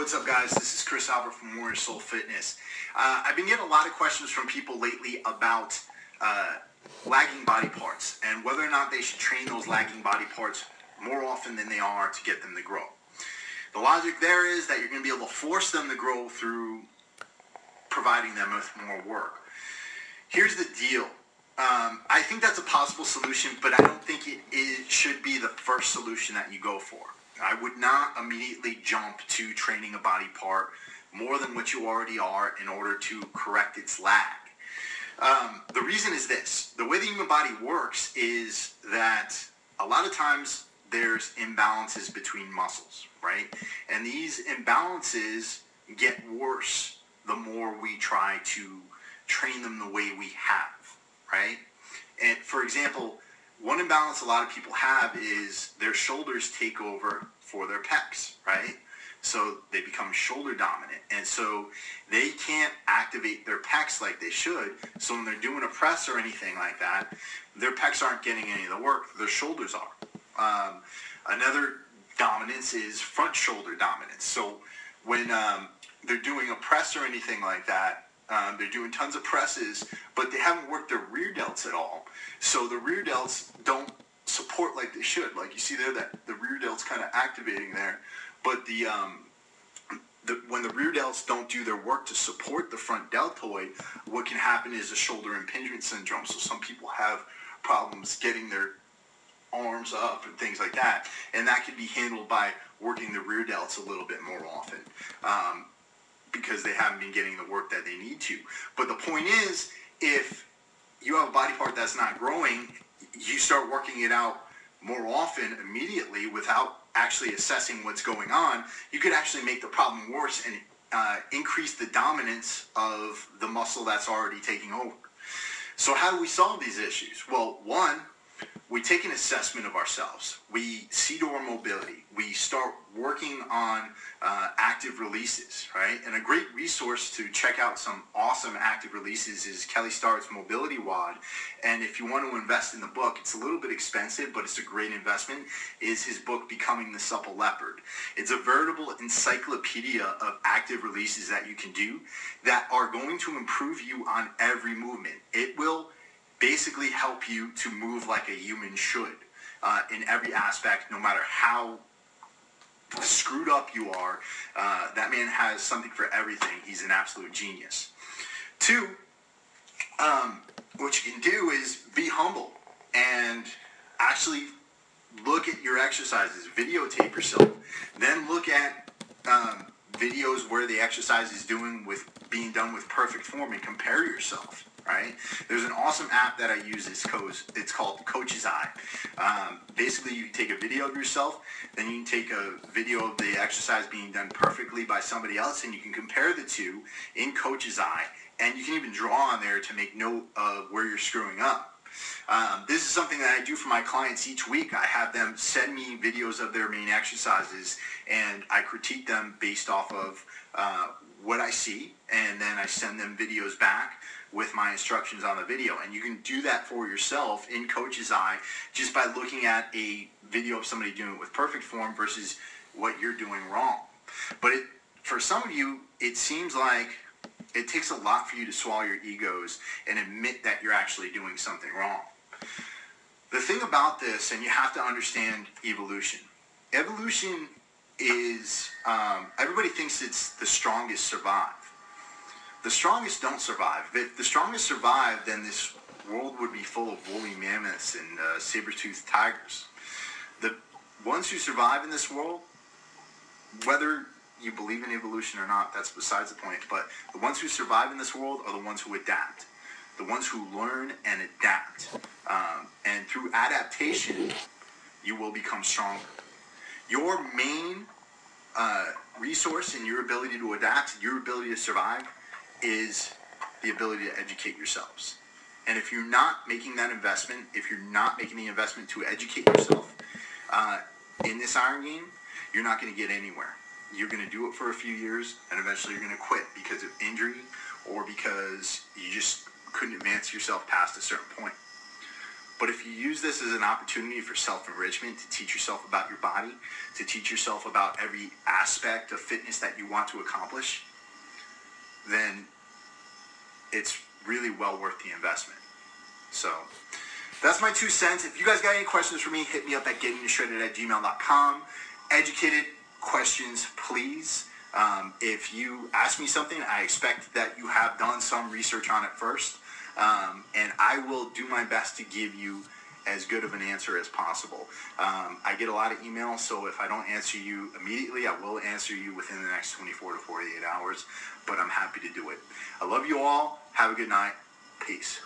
what's up guys? This is Chris Albert from Warrior Soul Fitness. I've been getting a lot of questions from people lately about lagging body parts and whether or not they should train those lagging body parts more often than they are to get them to grow. The logic there is that you're going to be able to force them to grow through providing them with more work. Here's the deal. I think that's a possible solution, but I don't think it should be the first solution that you go for. I would not immediately jump to training a body part more than what you already are in order to correct its lag. The reason is this. The way the human body works is that a lot of times there's imbalances between muscles, right? And these imbalances get worse the more we try to train them the way we have, right? And for example, one imbalance a lot of people have is their shoulders take over for their pecs, right? So they become shoulder dominant. And so they can't activate their pecs like they should. So when they're doing a press or anything like that, their pecs aren't getting any of the work, their shoulders are. Another dominance is front shoulder dominance. So when they're doing a press or anything like that, they're doing tons of presses, but they haven't worked their rear delts at all. So the rear delts don't support like they should. Like you see there, that the rear delt's kind of activating there, but when the rear delts don't do their work to support the front deltoid, what can happen is a shoulder impingement syndrome. So some people have problems getting their arms up and things like that, and that can be handled by working the rear delts a little bit more often. Because they haven't been getting the work that they need to. But the point is, if you have a body part that's not growing, you start working it out more often immediately without actually assessing what's going on, you could actually make the problem worse and increase the dominance of the muscle that's already taking over. So how do we solve these issues? Well, one, we take an assessment of ourselves. We see to our mobility. We start working on active releases, right? And a great resource to check out some awesome active releases is Kelly Starrett's Mobility Wad. And if you want to invest in the book, it's a little bit expensive, but it's a great investment, is his book, Becoming the Supple Leopard. It's a veritable encyclopedia of active releases that you can do that are going to improve you on every movement. It will basically help you to move like a human should in every aspect, no matter how screwed up you are. That man has something for everything. He's an absolute genius. Two, what you can do is be humble and actually look at your exercises, videotape yourself, then look at videos where the exercise is being done with perfect form and compare yourself. Right? There's an awesome app that I use. It's called Coach's Eye. Basically, you take a video of yourself, then you can take a video of the exercise being done perfectly by somebody else, and you can compare the two in Coach's Eye, and you can even draw on there to make note of where you're screwing up. This is something that I do for my clients each week. I have them send me videos of their main exercises, and I critique them based off of what I see, and then I send them videos back with my instructions on the video. And you can do that for yourself in Coach's Eye just by looking at a video of somebody doing it with perfect form versus what you're doing wrong. But for some of you, it seems like it takes a lot for you to swallow your egos and admit that you're actually doing something wrong. The thing about this, and you have to understand evolution. Evolution is, everybody thinks it's the strongest survive. The strongest don't survive. If the strongest survive, then this world would be full of woolly mammoths and saber-toothed tigers. The ones who survive in this world, whether you believe in evolution or not, that's besides the point, but the ones who survive in this world are the ones who adapt. The ones who learn and adapt. And through adaptation, you will become stronger. Your main resource in your ability to adapt, your ability to survive, is the ability to educate yourselves. And if you're not making that investment, if you're not making the investment to educate yourself in this iron game, you're not going to get anywhere. You're going to do it for a few years, and eventually you're going to quit because of injury or because you just couldn't advance yourself past a certain point. But if you use this as an opportunity for self-enrichment, to teach yourself about your body, to teach yourself about every aspect of fitness that you want to accomplish, then it's really well worth the investment. So that's my 2 cents. If you guys got any questions for me, hit me up at gettingtoshredded@gmail.com. Educated questions, please. If you ask me something, I expect that you have done some research on it first. And I will do my best to give you as good of an answer as possible. I get a lot of emails, so if I don't answer you immediately, I will answer you within the next 24 to 48 hours, but I'm happy to do it. I love you all. Have a good night. Peace.